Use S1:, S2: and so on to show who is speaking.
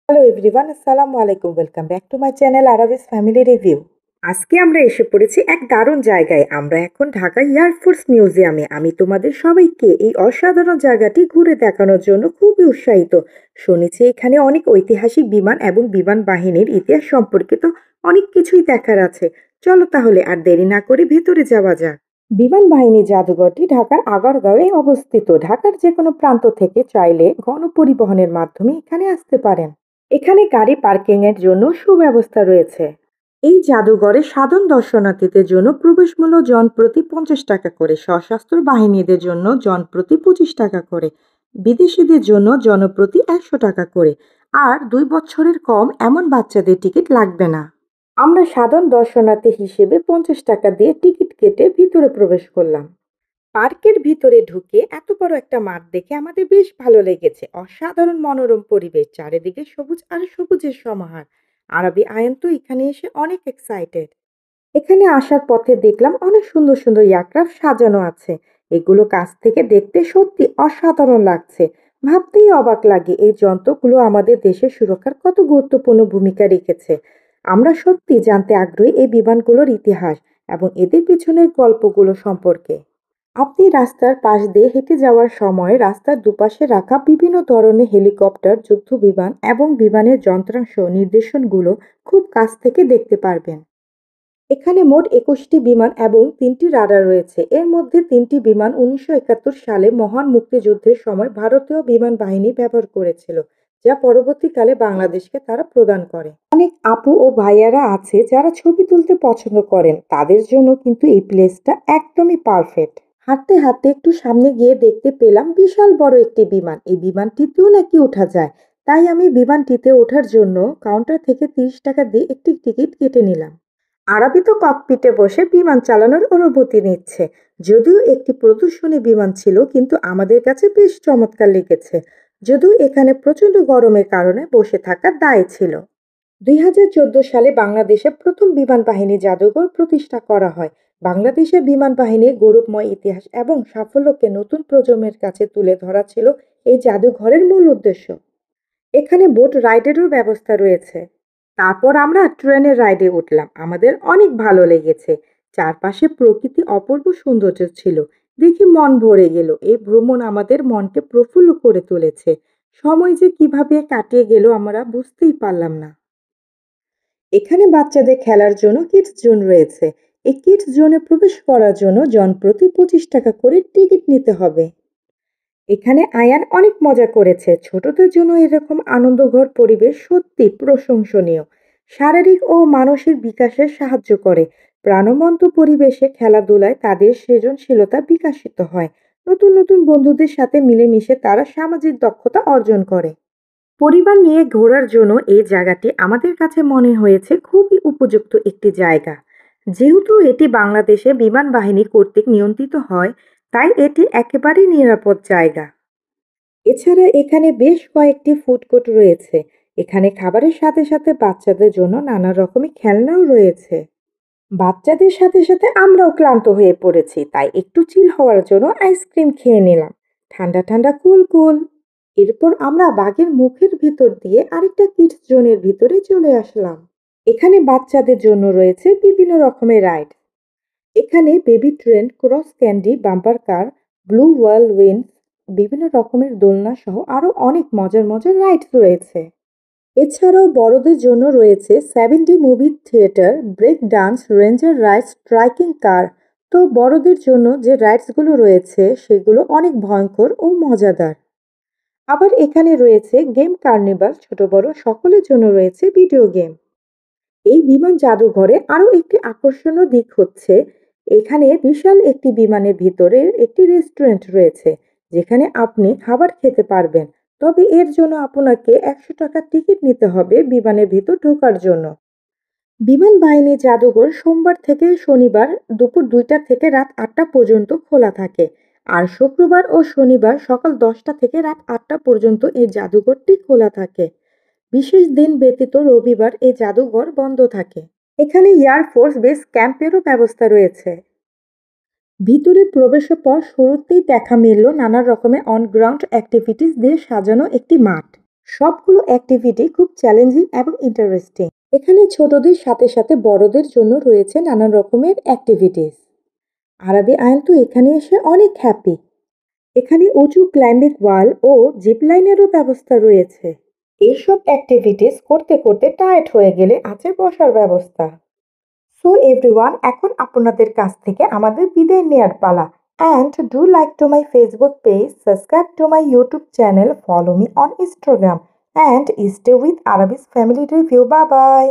S1: Hello everyone, আসসালামু আলাইকুম। Welcome back to my channel Arabi's family review. আজকে আমরা এসে পড়েছি এক দারুণ জায়গায়। আমরা এখন ঢাকা এয়ারফোর্স মিউজিয়ামে। আমি তোমাদের সবাইকে এই অসাধারণ জায়গাটি ঘুরে দেখানোর জন্য খুবই উৎসাহিত। শুনেছি এখানে অনেক ঐতিহাসিক বিমান এবং বিমান বাহিনীর ইতিহাস সম্পর্কিত অনেক কিছুই দেখার আছে। চলো তাহলে আর দেরি না করে ভেতরে যাওয়া যাক। বিমান বাহিনী জাদুঘরটি ঢাকার আগারগাঁওয়ে অবস্থিত। ঢাকার যে কোনো প্রান্ত থেকে চাইলে গণপরিবহনের মাধ্যমে এখানে আসতে পারেন। এখানে গাড়ি পার্কিং এর জন্য সুব্যবস্থা রয়েছে। এই জাদুঘরে সাধারণ দর্শনার্থীদের জন্য প্রবেশ মূল্য জনপ্রতি 50 টাকা করে, সশস্ত্র বাহিনীদের জন্য জনপ্রতি 25 টাকা করে, বিদেশিদের জন্য জনপ্রতি 100 টাকা করে, আর 2 বছরের কম এমন বাচ্চাদের টিকিট লাগবে না। আমরা সাধারণ দর্শনার্থী হিসেবে 50 টাকা দিয়ে টিকিট কেটে ভিতরে প্রবেশ করলাম। পার্কের ভিতরে ঢুকে এত বড় একটা মাঠ দেখে আমাদের বেশ ভালো লেগেছে। অসাধারণ মনোরম পরিবেশ, চারিদিকে সবুজ আর সবুজের সমাহার। আরবি আয়ন তো এখানে এসে অনেক এক্সাইটেড। এখানে আসার পথে দেখলাম অনেক সুন্দর সুন্দর এয়ারক্রাফট সাজানো আছে। এগুলো কাছ থেকে দেখতে সত্যি অসাধারণ লাগছে। ভাবতেই অবাক লাগে এই যন্ত্রগুলো আমাদের দেশের সুরক্ষার কত গুরুত্বপূর্ণ ভূমিকা রেখেছে। আমরা সত্যি জানতে আগ্রহী এই বিমানগুলোর ইতিহাস এবং এদের পিছনের গল্পগুলো সম্পর্কে। আপনি রাস্তার পাশ দিয়ে হেঁটে যাওয়ার সময় রাস্তার দুপাশে রাখা বিভিন্ন ধরনের হেলিকপ্টার, যুদ্ধবিমান এবং বিমানের যন্ত্রাংশ নির্দেশনগুলো খুব কাছ থেকে দেখতে পারবেন। এখানে মোট ২১টি বিমান এবং ৩টি রাডার রয়েছে। এর মধ্যে ৩টি বিমান ১৯৭১ সালে মহান মুক্তিযুদ্ধের সময় ভারতীয় বিমান বাহিনী ব্যবহার করেছিল, যা পরবর্তীকালে বাংলাদেশকে তারা প্রদান করে। অনেক আপু ও ভাইয়ারা আছে যারা ছবি তুলতে পছন্দ করেন। তাদের জন্য কিন্তু এই প্লেসটা একদমই পারফেক্ট। হাঁটতে হাঁটতে একটু সামনে গিয়ে দেখতে পেলাম বিশাল বড় একটি বিমান। এই বিমানটিতেও নাকি ওঠা যায়। তাই আমি বিমানটিতে ওঠার জন্য কাউন্টার থেকে ৩০ টাকা দিয়ে একটি টিকিট কেটে নিলাম। আরবি তো ককপিটে বসে বিমান চালানোর অনুভূতি নিচ্ছে। যদিও একটি প্রদর্শনী বিমান ছিল, কিন্তু আমাদের কাছে বেশ চমৎকার লেগেছে। যদিও এখানে প্রচণ্ড গরমের কারণে বসে থাকার দায় ছিল। ২০১৪ সালে বাংলাদেশে প্রথম বিমান বাহিনী জাদুঘর প্রতিষ্ঠা করা হয়। বাংলাদেশের বিমান বাহিনীর গৌরবময় ইতিহাস এবং সাফল্যকে নতুন প্রজন্মের কাছে তুলে ধরা ছিল এই জাদুঘরের মূল উদ্দেশ্য। এখানে বোট রাইডেরও ব্যবস্থা রয়েছে। তারপর আমরা ট্রেনের রাইডে উঠলাম। আমাদের অনেক ভালো লেগেছে। চারপাশে প্রকৃতি অপূর্ব সৌন্দর্য ছিল। দেখে মন ভরে গেল। এই ভ্রমণ আমাদের মনকে প্রফুল্ল করে তুলেছে। সময় যে কিভাবে কাটিয়ে গেল আমরা বুঝতেই পারলাম না। এখানে বাচ্চাদের খেলার জন্য কিডস জোন রয়েছে। এই কিডস জোনে প্রবেশ করার জন্য জনপ্রতি 25 টাকা করে টিকিট নিতে হবে। এখানে আয়ান অনেক মজা করেছে। ছোটদের জন্য এরকম আনন্দঘর পরিবেশ সত্যি প্রশংসনীয়। শারীরিক ও মানসিক বিকাশে সাহায্য করে। প্রাণবন্ত পরিবেশে খেলাধুলায় তাদের সৃজনশীলতা বিকাশিত হয়। নতুন নতুন বন্ধুদের সাথে মিলেমিশে তারা সামাজিক দক্ষতা অর্জন করে। পরিবার নিয়ে ঘোরার জন্য এই জায়গাটি আমাদের কাছে মনে হয়েছে খুবই উপযুক্ত একটি জায়গা। যেহেতু এটি বাংলাদেশে বিমান বাহিনী কর্তৃক নিয়ন্ত্রিত হয়, তাই এটি একেবারেই নিরাপদ জায়গা। এছাড়া এখানে বেশ কয়েকটি ফুড কোর্ট রয়েছে। এখানে খাবারের সাথে সাথে বাচ্চাদের জন্য নানা রকমের খেলনাও রয়েছে। বাচ্চাদের সাথে সাথে আমরাও ক্লান্ত হয়ে পড়েছি, তাই একটু চিল হওয়ার জন্য আইসক্রিম খেয়ে নিলাম। ঠান্ডা ঠান্ডা কুল কুল। এরপর আমরা বাঘের মুখের ভিতর দিয়ে আরেকটা কিডস জোনের ভিতরে চলে আসলাম। এখানে বাচ্চাদের জন্য রয়েছে বিভিন্ন রকমের রাইড। এখানে baby train, cross candy, bumper কার, ব্লু ওয়ার্ল্ড উইন্ডস, বিভিন্ন রকমের দোলনা সহ আরো অনেক মজার মজার রাইডস রয়েছে। এছাড়াও বড়দের জন্য রয়েছে 7D movie theatre, break dance, ranger rides, trekking car. তো বড়দের জন্য যে রাইডসগুলো রয়েছে সেগুলো অনেক ভয়ঙ্কর ও মজাদার। আবার এখানে রয়েছে গেম কার্নিভাল, ছোট বড় সকলের জন্য রয়েছে ভিডিও গেম। এই বিমান জাদুঘরে আরো একটি আকর্ষণীয় দিক হচ্ছে এখানে বিশাল একটি বিমানের ভিতরে একটি রেস্টুরেন্ট রয়েছে, যেখানে আপনি খাবার খেতে পারবেন। তবে এর জন্য আপনাকে ১০০ টাকার টিকিট নিতে হবে বিমানের ভিতর ঢোকার জন্য। বিমান বাহিনী জাদুঘর সোমবার থেকে শনিবার দুপুর ২টা থেকে রাত ৮টা পর্যন্ত খোলা থাকে। আর শুক্রবার ও শনিবার সকাল ১০টা থেকে রাত ৮টা পর্যন্ত এই জাদুঘরটি খোলা থাকে। বিশেষ দিন ব্যতীত রবিবার এই জাদুঘর বন্ধ থাকে। এখানে এয়ারফোর্স বেস ক্যাম্পেরও ব্যবস্থা রয়েছে। ভিতরে প্রবেশের পর শুরুতেই দেখা মিলল নানা রকমের অন গ্রাউন্ড অ্যাক্টিভিটিস দিয়ে সাজানো একটি মাঠ। সবগুলো অ্যাক্টিভিটি খুব চ্যালেঞ্জিং এবং ইন্টারেস্টিং। এখানে ছোটদের সাথে সাথে বড়দের জন্য রয়েছে নানান রকমের অ্যাক্টিভিটিস। আরবি আয়ান তো এখানে এসে অনেক হ্যাপি। এখানে উঁচু ক্লাইম্বিং ওয়াল ও জিপ লাইনেরও ব্যবস্থা রয়েছে। এইসব অ্যাক্টিভিটিস করতে করতে টায়ার্ড হয়ে গেলে আছে বসার ব্যবস্থা। সো এভরিওয়ান, এখন আপনাদের কাছ থেকে আমাদের বিদায় নেয়ার পালা। And do like to my Facebook page, subscribe to my YouTube channel, follow me on Instagram, and stay with Arbi's family review. Bye by.